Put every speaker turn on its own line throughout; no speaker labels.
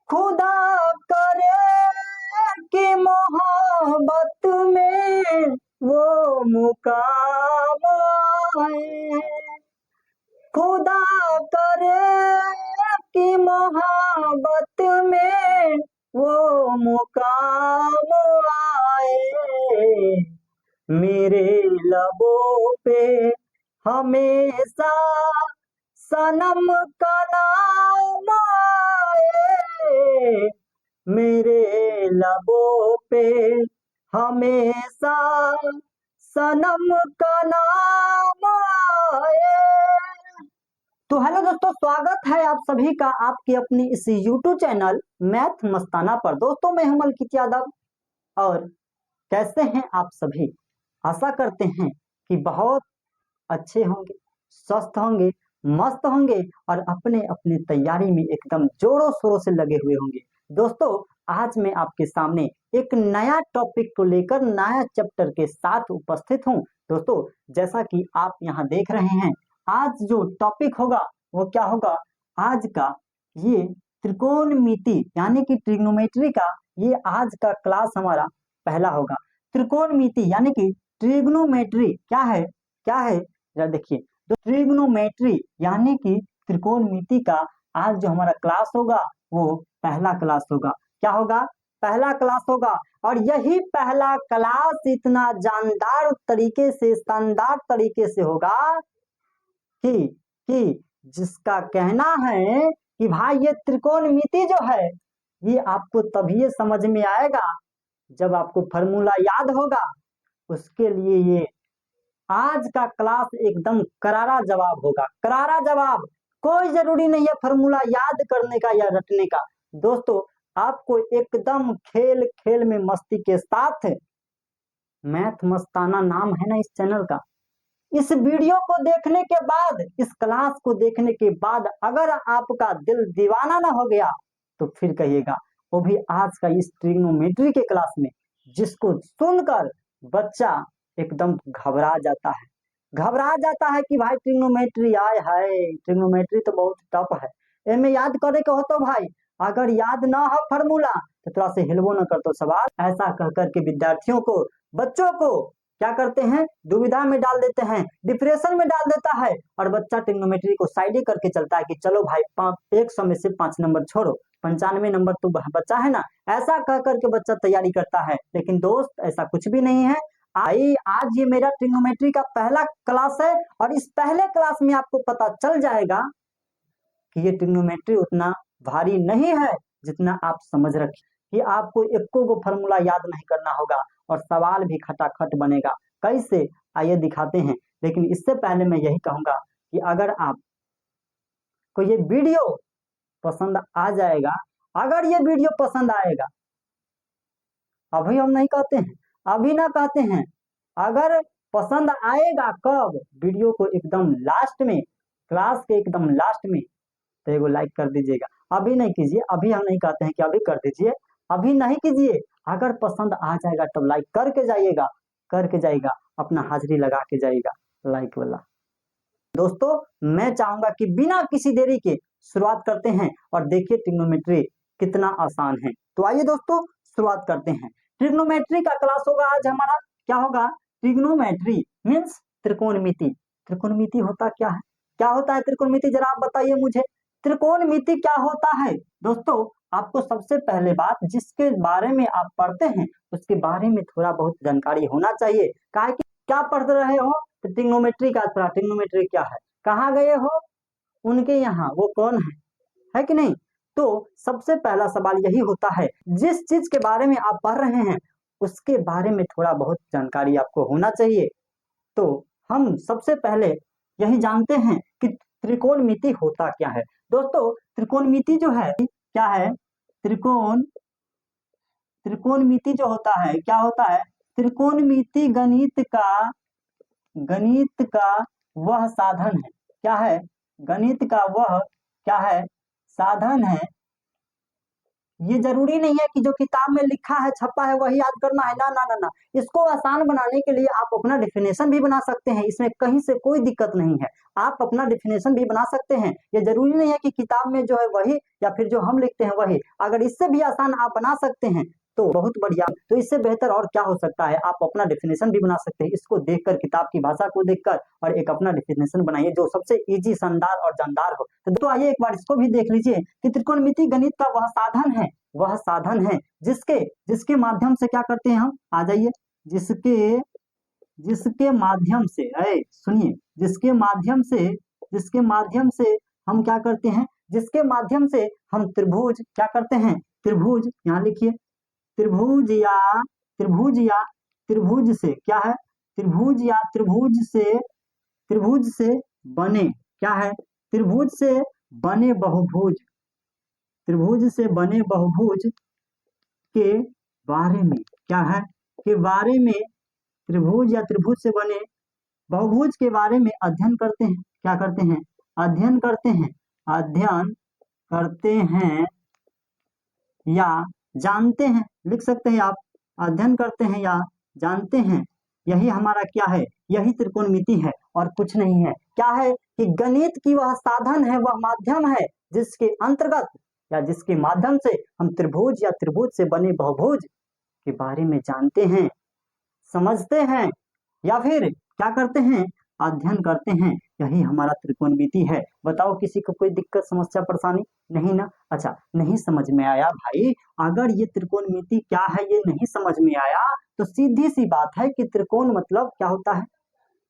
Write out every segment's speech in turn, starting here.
खुदा करे कि मोहब्बत में वो मुकाम आए। खुदा करे कि मोहब्बत में वो मुकाम आए। मेरे लबों पे हमेशा सनम का नाम आए। मेरे लबों पे हमेशा सनम का नाम आए। तो हेलो दोस्तों, स्वागत है आप सभी का आपके अपने इस YouTube चैनल मैथ मस्ताना पर। दोस्तों, मैं हूं मलकित यादव और कैसे हैं आप सभी। आशा करते हैं कि बहुत अच्छे होंगे, स्वस्थ होंगे, मस्त होंगे और अपने अपने तैयारी में एकदम जोरों शोरों से लगे हुए होंगे। दोस्तों, आज मैं आपके सामने एक नया टॉपिक को लेकर नया चैप्टर के साथ उपस्थित हूं। दोस्तों, जैसा कि आप यहाँ देख रहे हैं, आज जो टॉपिक होगा वो क्या होगा। आज का ये त्रिकोणमिति यानी कि ट्रिग्नोमेट्री का ये आज का क्लास हमारा पहला होगा। त्रिकोणमिति यानी कि ट्रिग्नोमेट्री क्या है, जरा देखिए। तो ट्रिग्नोमेट्री यानी कि त्रिकोणमिति का आज जो हमारा क्लास होगा वो पहला क्लास होगा। क्या होगा? पहला क्लास होगा। और यही पहला क्लास इतना जानदार तरीके से, शानदार तरीके से होगा कि जिसका कहना है कि भाई ये त्रिकोणमिति जो है ये आपको तभी समझ में आएगा जब आपको फॉर्मूला याद होगा। उसके लिए ये आज का क्लास एकदम करारा जवाब होगा। करारा जवाब, कोई जरूरी नहीं है फॉर्मूला याद करने का या रटने का। दोस्तों, आपको एकदम खेल खेल में मस्ती के साथ, मैथ मस्ताना नाम है ना इस चैनल का, इस वीडियो को देखने के बाद, इस क्लास को देखने के बाद अगर आपका दिल दीवाना ना हो गया तो फिर कहिएगा। वो भी आज का इस ट्रिग्नोमेट्री के क्लास में, जिसको सुनकर बच्चा एकदम घबरा जाता है कि भाई ट्रिग्नोमेट्री आए हाय, ट्रिग्नोमेट्री तो बहुत टफ है, एमे याद करे के हो तो भाई अगर याद ना हो फॉर्मूला तो थोड़ा से हिलवो न कर तो सवाल। ऐसा कह करके विद्यार्थियों को, बच्चों को क्या करते हैं, दुविधा में डाल देते हैं, डिप्रेशन में डाल देता है और बच्चा ट्रिग्नोमेट्री को साइड ही करके चलता है कि चलो भाई 100 में से 5 नंबर छोड़ो, 95 नंबर तो बच्चा है ना। ऐसा कह करके बच्चा तैयारी करता है। लेकिन दोस्त, ऐसा कुछ भी नहीं है। आज ये मेरा ट्रिग्नोमेट्री का पहला क्लास है और इस पहले क्लास में आपको पता चल जाएगा कि ये ट्रिग्नोमेट्री उतना भारी नहीं है जितना आप समझ रखें, कि आपको एको को फॉर्मूला याद नहीं करना होगा और सवाल भी खटाखट बनेगा। कैसे, आइए दिखाते हैं। लेकिन इससे पहले मैं यही कहूंगा कि अगर आपको ये वीडियो पसंद आ जाएगा, अगर ये वीडियो पसंद आएगा, अभी हम नहीं कहते हैं, अभी ना कहते हैं, अगर पसंद आएगा कब, वीडियो को एकदम लास्ट में, क्लास के एकदम लास्ट में, तो एगो लाइक कर दीजिएगा। अभी नहीं कीजिए, अभी हम नहीं कहते हैं कि अभी कर दीजिए, अभी नहीं कीजिए। अगर पसंद आ जाएगा तब लाइक करके जाइएगा, अपना हाजिरी लगा के जाइएगा लाइक वाला। दोस्तों, मैं चाहूंगा कि बिना किसी देरी के शुरुआत करते हैं और देखिए ट्रिग्नोमेट्री कितना आसान है। तो आइए दोस्तों, शुरुआत करते हैं। ट्रिग्नोमेट्री का क्लास होगा आज हमारा। क्या होगा? Trigonometry means त्रिकोणमिति। त्रिकोणमिति होता क्या है? क्या होता है त्रिकोणमिति, जरा आप बताइए मुझे। त्रिकोणमिति क्या होता है? दोस्तों, आपको सबसे पहले बात, जिसके बारे में आप पढ़ते हैं उसके बारे में थोड़ा बहुत जानकारी होना चाहिए। काहे कि क्या पढ़ रहे हो, तो ट्रिग्नोमेट्री का, ट्रिग्नोमेट्री क्या है, कहाँ गए हो, उनके यहाँ, वो कौन है कि नहीं। तो सबसे पहला सवाल यही होता है, जिस चीज के बारे में आप पढ़ रहे हैं उसके बारे में थोड़ा बहुत जानकारी आपको होना चाहिए। तो हम सबसे पहले यही जानते हैं कि त्रिकोणमिति होता क्या है। दोस्तों, त्रिकोणमिति जो है क्या है, त्रिकोणमिति जो होता है क्या होता है, त्रिकोणमिति गणित का वह साधन है। क्या है? गणित का वह क्या है? साधन है ये जरूरी नहीं है कि जो किताब में लिखा है छपा है वही याद करना है, ना ना ना ना। इसको आसान बनाने के लिए आप अपना डेफिनेशन भी बना सकते हैं, इसमें कहीं से कोई दिक्कत नहीं है। आप अपना डेफिनेशन भी बना सकते हैं, ये जरूरी नहीं है कि किताब में जो है वही या फिर जो हम लिखते हैं वही। अगर इससे भी आसान आप बना सकते हैं तो बहुत बढ़िया। तो इससे बेहतर और क्या हो सकता है, आप अपना डेफिनेशन भी बना सकते हैं, इसको देखकर, किताब की भाषा को देखकर, और एक अपना डेफिनेशन बनाइए जो सबसे इजी, शानदार और जानदार हो। तो आइए एक बार इसको भी देख लीजिए कि त्रिकोणमिति गणित का वह साधन है, वह साधन है जिसके जिसके माध्यम से क्या करते हैं हम, आ जाइए, जिसके जिसके माध्यम से, सुनिए, जिसके माध्यम से हम क्या करते हैं, जिसके माध्यम से हम त्रिभुज क्या करते हैं, त्रिभुज, यहाँ लिखिए, त्रिभुज या त्रिभुज से क्या है, त्रिभुज या त्रिभुज से बने क्या है, त्रिभुज से बने बहुभुज, त्रिभुज से बने बहुभुज के बारे में क्या है, के बारे में, त्रिभुज या त्रिभुज से बने बहुभुज के बारे में अध्ययन करते हैं, क्या करते हैं, अध्ययन करते हैं, अध्ययन करते हैं या जानते हैं, लिख सकते हैं आप, अध्ययन करते हैं या जानते हैं। यही हमारा क्या है, यही त्रिकोणमिति है और कुछ नहीं है। क्या है कि गणित की वह साधन है, वह माध्यम है जिसके अंतर्गत या जिसके माध्यम से हम त्रिभुज या त्रिभुज से बने बहुभुज के बारे में जानते हैं, समझते हैं या फिर क्या करते हैं, अध्ययन करते हैं। यही हमारा त्रिकोणमिति है। बताओ किसी को कोई दिक्कत, समस्या, परेशानी नहीं ना? अच्छा, नहीं समझ में आया भाई, अगर ये त्रिकोणमिति क्या है ये नहीं समझ में आया तो सीधी सी बात है कि त्रिकोण मतलब क्या होता है,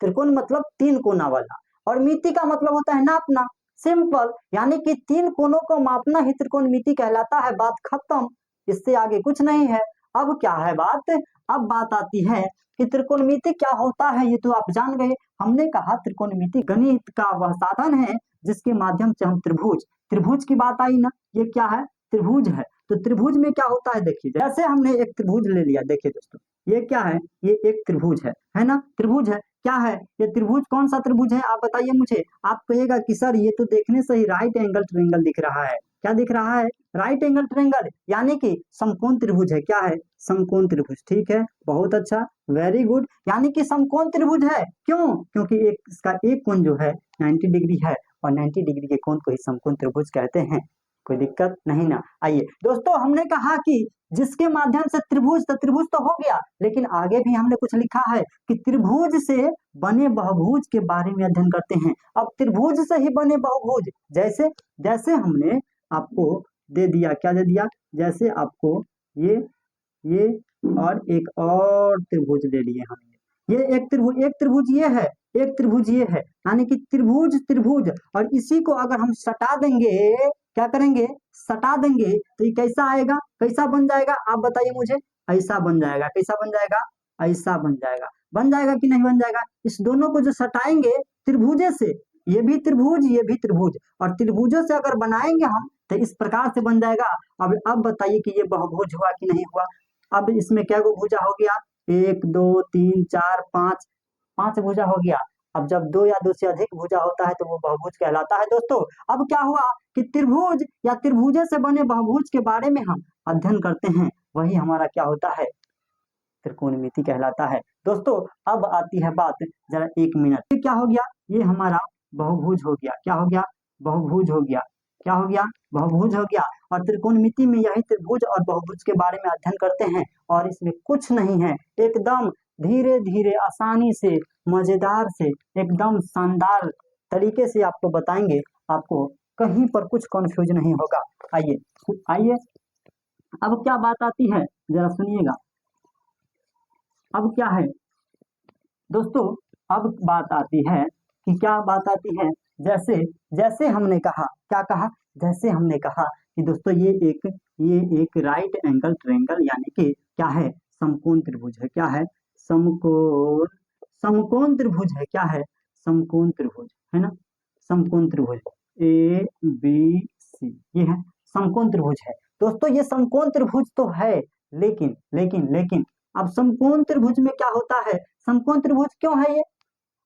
त्रिकोण मतलब तीन कोना वाला, और मिति का मतलब होता है नापना, सिंपल, यानी कि तीन कोनों को मापना ही त्रिकोणमिति कहलाता है, बात खत्म, इससे आगे कुछ नहीं है। अब क्या है बात, अब बात आती है कि त्रिकोणमिति क्या होता है, ये तो आप जान गए। हमने कहा त्रिकोणमिति गणित का वह साधन है जिसके माध्यम से हम त्रिभुज की बात आई ना, ये क्या है, त्रिभुज है। तो त्रिभुज में क्या होता है, देखिए, जैसे हमने एक त्रिभुज ले लिया, देखिए दोस्तों, ये क्या है, ये एक त्रिभुज है ना, त्रिभुज है, क्या है ये त्रिभुज, कौन सा त्रिभुज है आप बताइए मुझे। आप कहिएगा कि सर ये तो देखने से ही राइट एंगल ट्रायंगल दिख रहा है, क्या दिख रहा है, राइट एंगल ट्रायंगल, यानी कि समकोण त्रिभुज है, क्या है, समकोण त्रिभुज, ठीक है, बहुत अच्छा, वेरी गुड, यानी कि समकोण त्रिभुज है। क्यों, क्योंकि एक इसका एक कोण जो है 90 डिग्री है, और 90 डिग्री के कोण को ही समकोण त्रिभुज कहते हैं। कोई दिक्कत नहीं ना? आइए दोस्तों, हमने कहा कि जिसके माध्यम से त्रिभुज तो हो गया, लेकिन आगे भी हमने कुछ लिखा है कि त्रिभुज से बने बहुभुज के बारे में अध्ययन करते हैं। अब त्रिभुज से ही बने बहुभुज, जैसे जैसे हमने आपको दे दिया, क्या दे दिया, जैसे आपको ये और एक और त्रिभुज ले लिए हमने, ये एक त्रिभुज ये है, एक त्रिभुज ये है, यानी कि त्रिभुज, और इसी को अगर हम सटा देंगे, क्या करेंगे, सटा देंगे, तो ये कैसा आएगा, कैसा बन जाएगा, आप बताइए मुझे, ऐसा बन जाएगा, कैसा बन जाएगा, ऐसा बन जाएगा, बन जाएगा कि नहीं बन जाएगा। इस दोनों को जो सटाएंगे त्रिभुजे से, ये भी त्रिभुज, और त्रिभुजों से अगर बनाएंगे हम तो इस प्रकार से बन जाएगा। अब बताइए कि ये बहुभुज हुआ कि नहीं हुआ। अब इसमें क्या गो भुजा हो गया, 1 2 3 4 5, 5 भुजा हो गया। अब जब 2 या 2 से अधिक भुजा होता है तो वो बहुभुज कहलाता है दोस्तों। अब क्या हुआ कि त्रिभुज या त्रिभुजे से बने बहुभुज के बारे में हम अध्ययन करते हैं, वही हमारा क्या होता है, त्रिकोणमिति कहलाता है दोस्तों। अब आती है बात, जरा 1 मिनट, क्या हो गया, ये हमारा बहुभुज हो गया, क्या हो गया, बहुभुज हो गया, क्या हो गया, बहुभुज हो गया। और त्रिकोणमिति में यही त्रिभुज और बहुभुज के बारे में अध्ययन करते हैं, और इसमें कुछ नहीं है, एकदम धीरे धीरे, आसानी से, मजेदार से, एकदम शानदार तरीके से आपको बताएंगे, आपको कहीं पर कुछ कंफ्यूज नहीं होगा। आइए अब क्या बात आती है, जरा सुनिएगा। अब क्या है दोस्तों, अब बात आती है कि क्या बात आती है, जैसे हमने कहा, क्या कहा, जैसे हमने कहा कि दोस्तों ये एक राइट एंगल ट्रायंगल, यानी कि क्या है, समकोण त्रिभुज है, क्या है, समकोण त्रिभुज है, क्या है, समकोण त्रिभुज है ना, समकोण त्रिभुज ABC, ये है समकोण त्रिभुज है दोस्तों। ये समकोण त्रिभुज तो है, लेकिन अब समकोण त्रिभुज में क्या होता है, समकोण त्रिभुज क्यों है ये,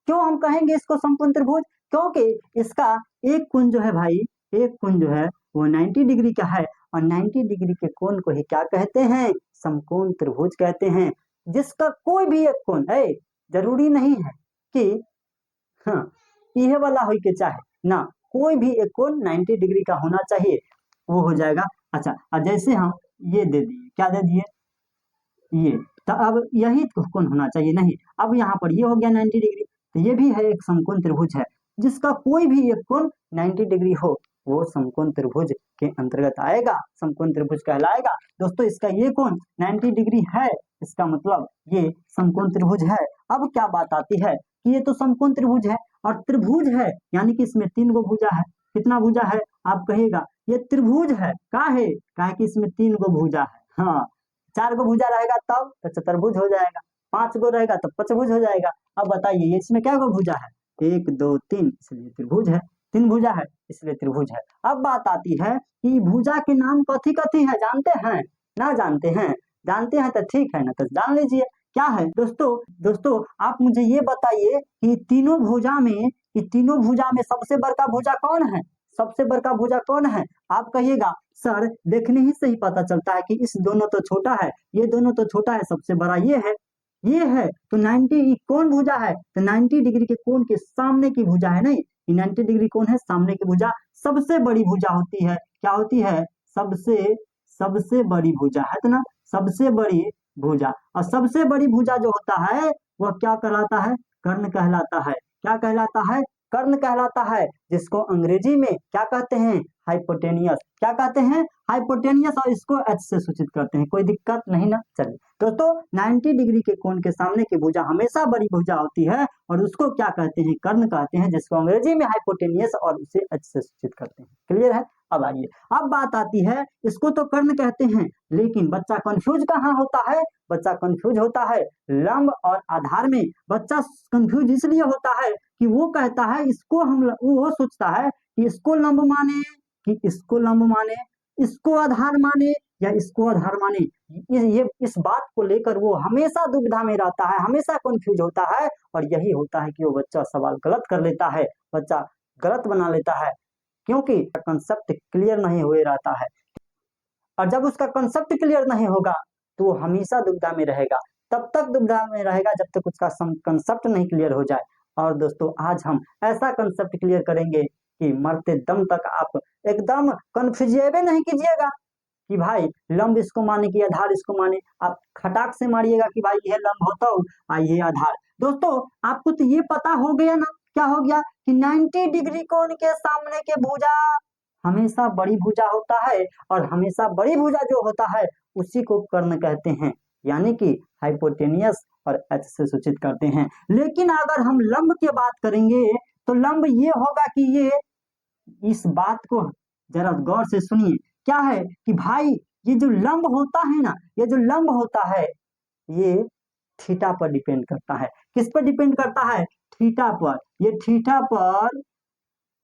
क्यों हम कहेंगे इसको समकोण त्रिभुज, क्योंकि इसका एक कोण जो है भाई, एक कोण जो है वो 90 डिग्री का है, और 90 डिग्री के कोण को ही क्या कहते हैं? समकोण त्रिभुज कहते हैं, जिसका कोई भी एक कोण है, जरूरी नहीं है कि हाँ यह वाला हो के चाहे ना, कोई भी एक कोण 90 डिग्री का होना चाहिए, वो हो जाएगा। अच्छा, और जैसे हम ये दे दिए, क्या दे दिए? ये, तो अब यही कोण होना चाहिए, नहीं, अब यहाँ पर ये हो गया 90 डिग्री, तो ये भी है एक समकोण त्रिभुज है, जिसका कोई भी एक कोण 90 डिग्री हो वो समकोण त्रिभुज के अंतर्गत आएगा, समकोण त्रिभुज कहलाएगा। दोस्तों इसका ये कोण 90 डिग्री है, इसका मतलब ये समकोण त्रिभुज है। अब क्या बात आती है कि ये तो समकोण त्रिभुज है और त्रिभुज है, यानी कि इसमें 3 गो भुजा है। कितना भुजा है? आप कहिएगा ये त्रिभुज है, का है? काहे कि इसमें 3 गो भुजा है। हाँ, 4 गो भुजा रहेगा तब तो चतुर्भुज हो जाएगा, 5 गो रहेगा तो पंचभुज हो जाएगा। अब बताइए इसमें क्या गो भुजा है? 1 2 3, इसलिए त्रिभुज है। 3 भुजा है इसलिए त्रिभुज है। अब बात आती है कि भुजा के नाम कथी कथी है, जानते हैं ना? जानते हैं? जानते हैं तो ठीक है ना, तो जान लीजिए क्या है। दोस्तों आप मुझे ये बताइए कि तीनों भुजा में सबसे बड़का भुजा कौन है? सबसे बड़का भुजा कौन है? आप कहिएगा सर देखने ही से ही पता चलता है कि इस दोनों तो छोटा है, ये दोनों तो छोटा है, सबसे बड़ा ये है, ये है। तो 90 कौन भुजा है? तो 90 डिग्री के कोण के सामने की भुजा है, नहीं, 90 डिग्री कोण है, सामने की भुजा सबसे बड़ी भुजा होती है। क्या होती है? सबसे बड़ी भुजा है, तो ना सबसे बड़ी भुजा। और सबसे बड़ी भुजा जो होता है वह क्या कहलाता है? कर्ण कहलाता है। क्या कहलाता है? कर्ण कहलाता है, जिसको अंग्रेजी में क्या कहते हैं? हाइपोटेनियस। क्या कहते हैं? हाइपोटेनियस, और इसको एच से सूचित करते हैं। कोई दिक्कत नहीं ना? चलिए दोस्तों, 90 डिग्री के कोण के सामने की भुजा हमेशा बड़ी भुजा होती है और उसको क्या कहते हैं? कर्ण कहते हैं, जिसको अंग्रेजी में हाइपोटेनियस और उसे एच से सूचित करते हैं। क्लियर है? अब आइए, अब बात आती है, इसको तो कर्ण कहते हैं, लेकिन बच्चा कंफ्यूज कहाँ होता है? बच्चा कंफ्यूज होता है लंब और आधार में। बच्चा कंफ्यूज इसलिए होता है कि वो कहता है इसको वो सोचता है कि इसको लंब माने कि इसको लंब माने, इसको आधार माने या इसको आधार माने। ये इस बात को लेकर वो हमेशा दुविधा में रहता है, हमेशा कंफ्यूज होता है, और यही होता है कि वो बच्चा सवाल गलत कर लेता है, बच्चा गलत बना लेता है, क्योंकि कंसेप्ट क्लियर नहीं हुए रहता है। और जब उसका कंसेप्ट क्लियर नहीं होगा तो वो हमेशा दुविधा में रहेगा, तब तक दुविधा में रहेगा जब तक उसका कंसेप्ट नहीं क्लियर हो जाए। और दोस्तों आज हम ऐसा कंसेप्ट क्लियर करेंगे कि मरते दम तक आप एकदम कंफ्यूजिएबे नहीं कीजिएगा कि भाई लंब इसको माने कि आधार इसको माने। आप खटाक से मारिएगा कि भाई यह लंब होता हो ये आधार। दोस्तों आपको तो ये पता हो गया ना, क्या हो गया कि 90 डिग्री कोण के सामने के भुजा हमेशा बड़ी भुजा होता है, और हमेशा बड़ी भुजा जो होता है उसी को कर्ण कहते हैं, यानी कि हाइपोटेनियस और एच से सूचित करते हैं। लेकिन अगर हम लंब की बात करेंगे तो लंब ये होगा कि ये, इस बात को जरा गौर से सुनिए, क्या है कि भाई ये जो लंब होता है ना, ये जो लंब होता है ये थीटा पर डिपेंड करता है। किस पर डिपेंड करता है? थीटा पर। ये थीटा पर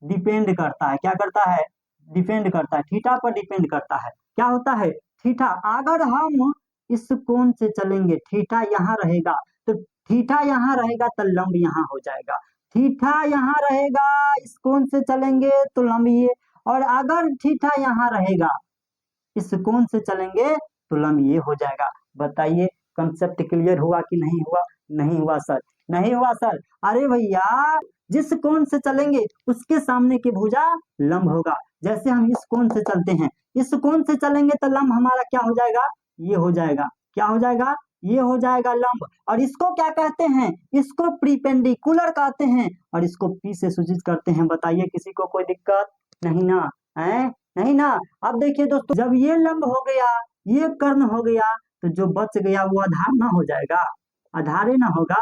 डिपेंड करता है। क्या करता है? डिपेंड करता है, थीटा पर डिपेंड करता है। क्या होता है? थीटा। अगर हम इस कोण से चलेंगे, थीटा यहाँ रहेगा, तो थीटा यहाँ रहेगा तो लंब यहाँ हो जाएगा। थीटा यहाँ रहेगा, इस कोण से चलेंगे तो लंब ये, और अगर थीटा यहाँ रहेगा, इस कोण से चलेंगे तो लंब ये हो जाएगा। बताइए कंसेप्ट क्लियर हुआ कि नहीं हुआ? नहीं हुआ सर, नहीं हुआ सर। अरे भैया जिस कोण से चलेंगे उसके सामने की भुजा लंब होगा। जैसे हम इस कोण से चलते हैं, इस कोण से चलेंगे तो लंब हमारा क्या हो जाएगा? ये हो जाएगा। क्या हो जाएगा? ये हो जाएगा लंब। और इसको क्या कहते हैं? इसको प्रीपेंडिकुलर कहते हैं, और इसको पी से सूचित करते हैं। बताइए किसी को कोई दिक्कत नहीं ना? है नहीं ना? अब देखिए दोस्तों, जब ये लंब हो गया, ये कर्ण हो गया, तो जो बच गया वो आधार ना हो जाएगा, आधार ना होगा।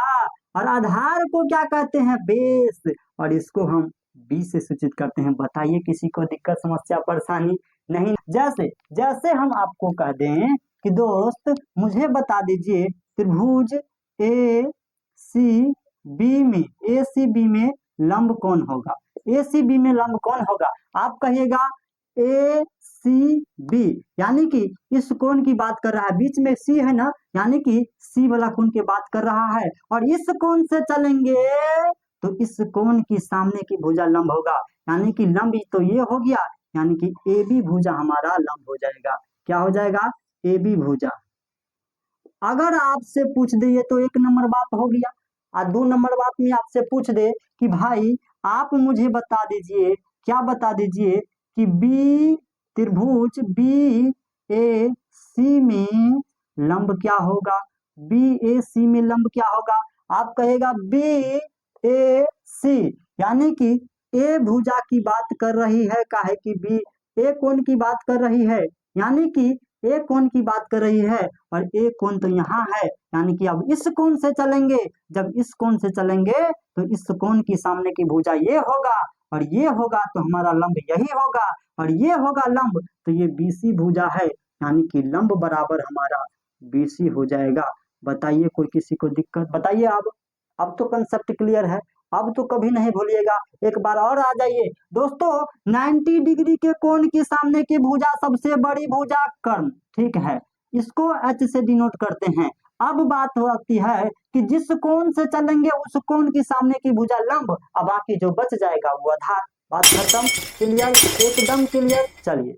और आधार को क्या कहते हैं? बेस, और इसको हम बी से सूचित करते हैं। बताइए किसी को दिक्कत, समस्या, परेशानी नहीं? जैसे जैसे हम आपको कह दें कि दोस्त मुझे बता दीजिए त्रिभुज ए सी बी में लंब कौन होगा? ए सी बी में लंब कौन होगा? आप कहिएगा ए सी बी, यानी कि इस कोण की बात कर रहा है, बीच में सी है ना, यानी कि सी वाला कोण की बात कर रहा है। और इस कोण से चलेंगे तो इस कोण की सामने की भुजा लंब होगा, यानी कि लंब तो ये हो गया, यानी कि ए बी भुजा हमारा लंब हो जाएगा। क्या हो जाएगा? ए बी भुजा। अगर आपसे पूछ दे, ये तो एक नंबर बात हो गया, और 2 नंबर बात में आपसे पूछ दे कि भाई आप मुझे बता दीजिए, क्या बता दीजिए कि बी त्रिभुज बी ए सी में लंब क्या होगा? बी ए सी में लंब क्या होगा? आप कहेगा बी ए सी, यानी कि ए भुजा की बात कर रही है, काहे कि बी ए कोण की बात कर रही है, यानी कि ए कोण की बात कर रही है, और ए कोण तो यहाँ है, यानी कि अब इस कोण से चलेंगे, जब इस कोण से चलेंगे तो इस कोण की सामने की भुजा ये होगा, और ये होगा तो हमारा लंब यही होगा, और ये होगा लंब तो ये बीसी भुजा है, यानी कि लंब बराबर हमारा बीसी हो जाएगा। बताइए कोई किसी को दिक्कत? बताइए। अब तो कंसेप्ट क्लियर है, अब तो कभी नहीं भूलिएगा। एक बार और आ जाइए दोस्तों, 90 डिग्री के कोण के सामने की भुजा सबसे बड़ी भुजा कर्ण, ठीक है, इसको एच से डिनोट करते हैं। अब बात होती है कि जिस कोण से चलेंगे उस कोण की सामने की भुजा लंब, अब बाकी जो बच जाएगा वो आधार। बात खत्म, क्लियर, एकदम क्लियर। चलिए